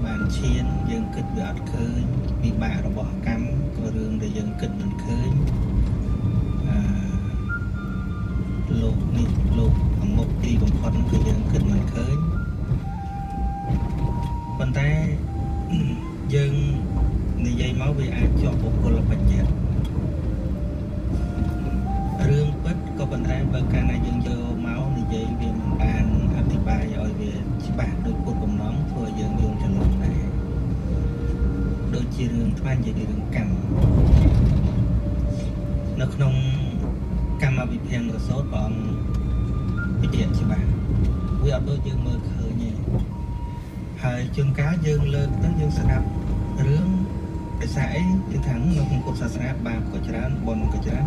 បានឈានយើងគិតវាអត់ឃើញវិបាករបស់កម្មក៏រឿងដែលយើងគិតមិនឃើញលោកនេះលោកអំមុខទីបំផុតគឺយើងគិតមិនឃើញប៉ុន្តែយើងនិយាយមកវាអាចជាប់បុគ្គលបញ្ញត្តិរឿងពិតក៏ប៉ុន្តែបើកាលណាយើងយកមកនិយាយវាមិនបានអធិប្បាយឲ្យវាច្បាស់ដោយពុតបំណងធ្វើឲ្យយើងយល់ច្រឡំដែរដូចជារឿងថ្មនិយាយពីរឿងកម្មនៅក្នុងកម្មវិភាំងរសោតព្រះអង្គវិទ្យាច្បាស់វាអត់ដូចយើងមើលឃើញទេហើយជួនកាលយើងលើកទៅយើងស្ដាប់រឿងភាសាអីយើងថានៅក្នុងពុទ្ធសាសនាបាបក៏ច្រើនបុណ្យក៏ច្រើន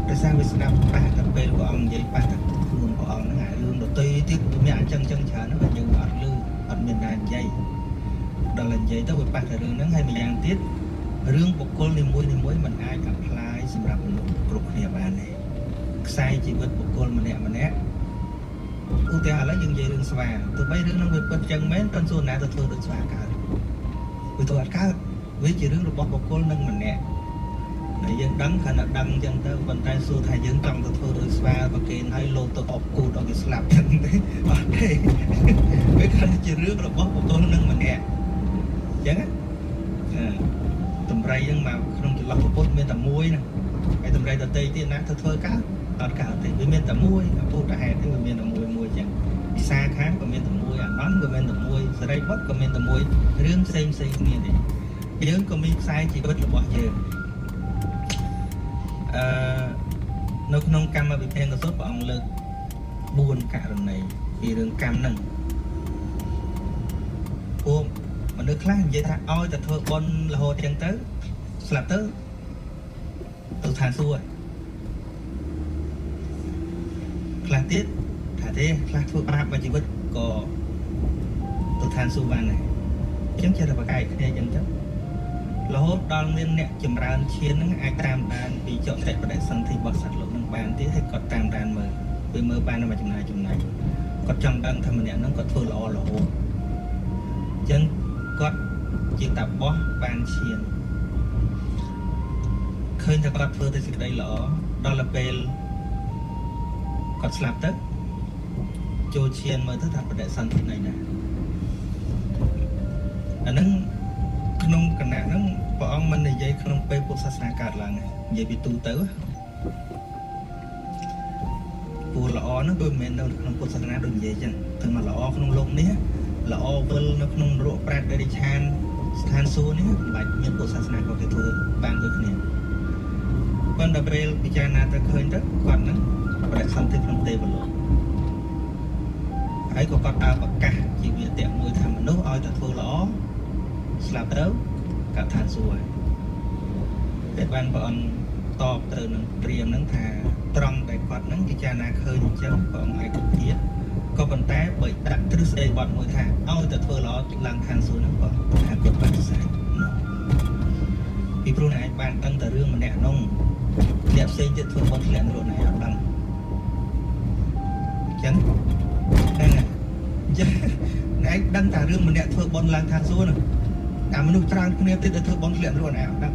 ដោយសារវាស្ដាប់ប៉ះតែពេលព្រះអង្គនិយាយប៉ះតែខ្លួនព្រះអង្គហ្នឹងហើយរឿងដទៃទៀតវាមានអញ្ចឹងច្រើនណាស់យើងអត់លឺអត់មានណានិយាយដល់និយាយទៅវាប៉ះតែរឿងហ្នឹងហើយម្យ៉ាងទៀតរឿងបុគ្គលនីមួយមិនអាចអាប់ឡាយសម្រាប់មនុស្សគ្រប់គ្នាបានទេខ្សែជីវិតបុគ្គលម្នាក់ឧទាហរណ៍ឥឡូវយើងនិយាយរឿងស្វាទោះបីរឿងហ្នឹងវាពិតចឹងមែនតើសួរណាទៅធ្វើដូចស្វាកើតវាធ្វើអត់កើតវាជារឿងរបស់បុគ្គលនឹងម្នាក់ដែលយើងដឹងខណៈដឹងចឹងទៅប៉ុន្តែសួរថាយើងចង់ទៅធ្វើដូចស្វាប្រគេនឲ្យលោទៅអបគូតឲ្យវាស្លាប់ចឹងទេអត់ទេវាគឺជារឿងរបស់បុគ្គលនឹងម្នាក់ចឹងតម្រៃហ្នឹងមកក្នុងចន្លោះពុទ្ធមានតែមួយហ្នឹងហើយតម្រៃដតីទៀតណាទៅធ្វើកើតអត់កើតទេវាមានតែមួយពុទ្ធហេតុហ្នឹងវាមានតែមួយចឹងវិសាខាក៏មានតែមួយអានន្តក៏មានតែមួយសរិបុត្រក៏មានតែមួយរឿងផ្សេងគ្នាទេយើងក៏មានខ្សែជីវិតរបស់យើងនៅក្នុងកម្មវិភាំងកសុទ្ធព្រះអង្គលើក4ករណីពីរឿងកម្មហ្នឹងពួកមនុស្សខ្លះនិយាយថាឲ្យតែធ្វើបុណ្យរហូតចឹងទៅស្លាប់ទៅឋានសួគ៌ខ្លះទៀតថាទេខ្លះធ្វើបាបមួយជីវិតក៏ទៅឋានសួគ៌បានដែរអញ្ចឹងចេះតែប្រកែកគ្នាអញ្ចឹងទៅរហូតដល់មានអ្នកចម្រើនឈានហ្នឹងអាចតាមដានពីចុតិបដិសន្ធិរបស់សត្វលោកនឹងបានទៀតហើយគាត់តាមដានមើលពេលមើលបានមកចំណាយគាត់ចង់ដឹងថាម្នាក់ហ្នឹងគាត់ធ្វើល្អរហូតអញ្ចឹងគាត់ជាតាបោះបានឈានឃើញថាគាត់ធ្វើទៅសេចក្តីល្អដល់ពេលគាត់ស្លាប់ទៅចូលឈានមើលទៅថាបដិសន្ធិណីណាអាហ្នឹងក្នុងគណៈហ្នឹងព្រះអង្គមិននិយាយក្នុងពេលពុទ្ធសាសនាកើតឡើងទេនិយាយពីទូទៅពូល្អហ្នឹងដូចមិនមែននៅក្នុងពុទ្ធសាសនាដូចនិយាយចឹងតែមកល្អក្នុងលោកនេះល្អវិលនៅក្នុងនរកប្រែតដេរិឆានស្ថានសួគ៌នេះមិនបាច់មានពុទ្ធសាសនាក៏គេធ្វើបានដូចគ្នាប៉ុន្តែពេលពិចារណាទៅឃើញទៅគាត់ហ្នឹងបដិសន្ធិក្នុងទេវលោកហើយក៏គាត់ដើរប្រកាសជាវាតៈមួយថាមនុស្សឲ្យតែធ្វើល្អស្លាប់ទៅកាត់ឋានសួគ៌តែបានព្រះអង្គតបទៅនឹងព្រាហ្មណ៍ហ្នឹងថាត្រង់តែគាត់ហ្នឹងពិចារណាឃើញអញ្ចឹងព្រះអង្គឲ្យទៀតក៏ប៉ុន្តែបើដាក់ទ្រឹស្ដីបត់មួយថាឲ្យតែធ្វើល្អឡើងឋានសួគ៌ហ្នឹងក៏ថាគាត់បដិសេធពីព្រោះអ្នកឯងបានដឹងតែរឿងម្នាក់នោះអ្នកផ្សេងទៀតធ្វើបុណ្យធ្លាក់នរកណែអត់ដឹងអញ្ចឹងហ្នឹងហើយអញ្ចឹងអ្នកឯងដឹងតែរឿងម្នាក់ធ្វើបុណ្យឡើងឋានសួគ៌ហ្នឹងតែមនុស្សច្រើនគ្នាទៀតទៅធ្វើបុណ្យធ្លាក់នរកណែអត់ដឹង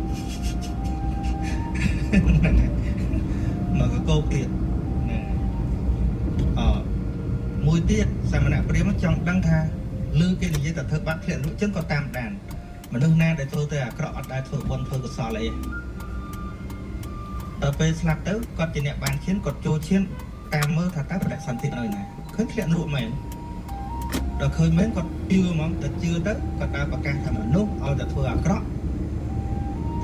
មកកោកទៀតមួយទៀតសមណៈព្រាហ្មណ៍ចង់ដឹងថាឮគេនិយាយតែធ្វើបាបធ្លាក់នរកចឹងក៏តាមដានមនុស្សណាដែលធ្វើទៅអាក្រក់អត់ដែលធ្វើបុណ្យធ្វើកុសលអីដល់ពេលស្លាប់ទៅគាត់ជាអ្នកបានឈានគាត់ចូលឈានតាមមើលថាតើបដិសន្ធិនៅណាឃើញធ្លាក់នរកមែនដល់ឃើញមែនគាត់ជឿហ្មងតែជឿទៅគាត់ដើរប្រកាសថាមនុស្សឲ្យតែធ្វើអាក្រក់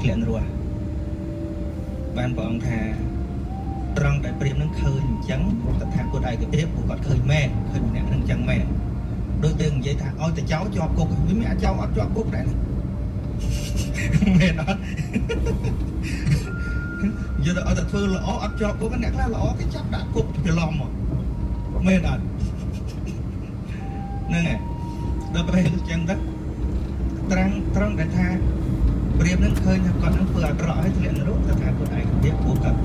ធ្លាក់នរកបានព្រះអង្គថាត្រង់តែព្រាហ្មណ៍នឹងឃើញអញ្ចឹងតថាគតឯកភាពពួកគាត់ឃើញមែនឃើញម្នាក់នឹងអញ្ចឹងមែនដូចយើងនិយាយថាឲ្យតែចោលជាប់គុកវាមានអាចចោលអត់ជាប់គុកដែរមែនអត់និយាយទៅឲ្យតែធ្វើល្អអត់ជាប់គុកអ្នកខ្លះល្អគេចាប់ដាក់គុកច្រឡំមកមែនអត់ហ្នឹងហើយដល់ពេលអញ្ចឹងទៅត្រង់តែថាព្រាហ្មណ៍នឹងឃើញថាគាត់នឹងធ្វើអាក្រក់ឲ្យធ្លាក់នរកតថាគតឯកភាពពួកគាត់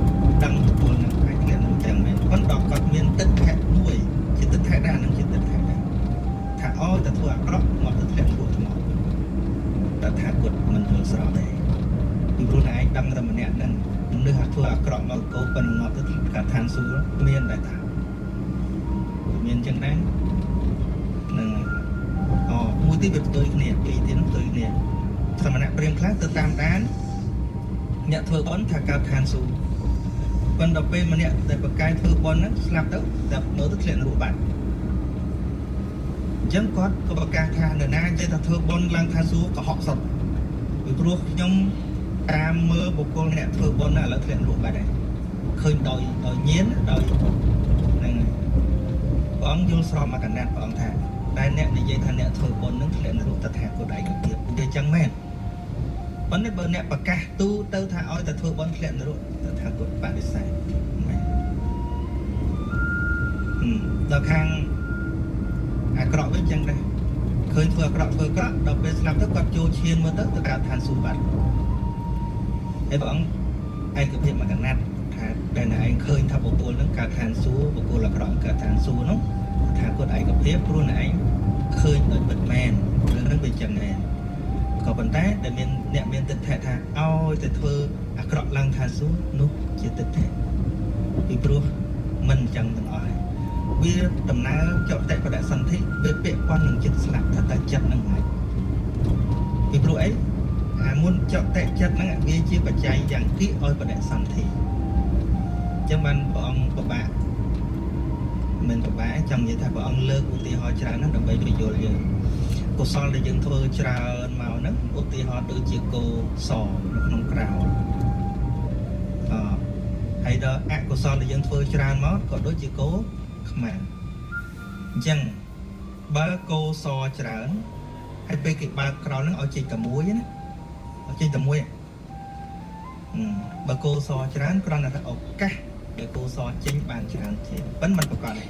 ដឹងទទួលនឹងឯធ្លាក់នរកចឹងមែនប៉ុន្តែគាត់មានទឹកខែមួយជាទឹកខែដែរនឹងជាទឹកខែដែរថាឲ្យតែធ្វើអាក្រក់មកទៅធ្លាក់នរកថ្ម ដឹងមនុស្សធ្វើអាក្រក់មកកោប៉ុណ្ណឹងទៅកាឋានសួគ៌មានដែរតាមានចឹងដែរនឹងមួយទីវាផ្ទុយគ្នាពីរទៀតផ្ទុយគ្នាសមណៈព្រាហ្មណ៍ខ្លះទៅតាមដានអ្នកធ្វើបុណ្យថាកើតឋានសួគ៌ប៉ុន្តែពេលម្នាក់ដែលប្រកែកធ្វើបុណ្យហ្នឹងស្លាប់ទៅតែមើលទៅធ្លាក់នរកបាត់អញ្ចឹងគាត់ក៏ប្រកាសថានរណាចេះតែធ្វើបុណ្យឡើងឋានសួគ៌ក៏ហក់សុទ្ធពីព្រោះខ្ញុំតាមមើលបុគ្គលអ្នកធ្វើបុណ្យឥឡូវធ្លាក់នរកបាត់ហើយឃើញដោយញៀនដោយហ្នឹងព្រះអង្គយល់ស្របមកកណាត់ព្រះអង្គថាដែលអ្នកនិយាយថាអ្នកធ្វើបុណ្យនឹងធ្លាក់នរកតថាគតឯកភាពវាចឹងមែនប៉ុន្តែបើអ្នកប្រកាសទូទៅថាឲ្យតែធ្វើបុណ្យធ្លាក់នរកតថាគតបដិសេធមែនដល់ខាងអាក្រក់វិញចឹងដែរឃើញធ្វើអាក្រក់ដល់ពេលស្លាប់ទៅគាត់ចូលឈានមើលទៅកើតឋានសួគ៌បាត់ហើយព្រះអង្គឯកភាពមកកណាត់ថាដែលឯងឃើញថាបុគ្គលនឹងកើតឋានសួគ៌បុគ្គលអាក្រក់កើតឋានសួគ៌នោះថាគាត់ឯកភាពព្រោះឯងឃើញដោយពិតមែនរឿងហ្នឹងវាចឹងមែនក៏ប៉ុន្តែដែលមានអ្នកមានទិដ្ឋិថាឲ្យទៅធ្វើអាក្រក់ឡើងឋានសួគ៌នោះជាទិដ្ឋិពីព្រោះមិនចឹងទាំងអស់ហើយវាដំណើរចតបដសន្ធិវាពាក់ព័ន្ធនឹងចិត្តស្លាប់ថាតើចិត្តនឹងមិនពីព្រោះអីអាមុនចតចិត្តហ្នឹងវាជាបច្ច័យយ៉ាងទីឲ្យបដសន្ធិអញ្ចឹងបានព្រះអង្គពិបាកមិនពិបាកចង់និយាយថាព្រះអង្គលើកឧទាហរណ៍ច្រើនណាស់ដើម្បីបញ្យល់យើងកុសលដែលយើងធ្វើច្រើនមកហ្នឹងឧទាហរណ៍ដូចជាគោសនៅក្នុងក្រៅហើយដល់អកុសលដែលយើងធ្វើច្រើនមកក៏ដូចជាគោខ្មៅអញ្ចឹងបើគោសច្រើនហើយពេលគេបើកក្រោលហ្នឹងឲ្យចេញតែមួយណាឲ្យចេញតែមួយបើគោសច្រើនគ្រាន់តែឱកាសដែលគោសចេញបានច្រើនជាងប៉ុន្តែមិនប្រកបទេ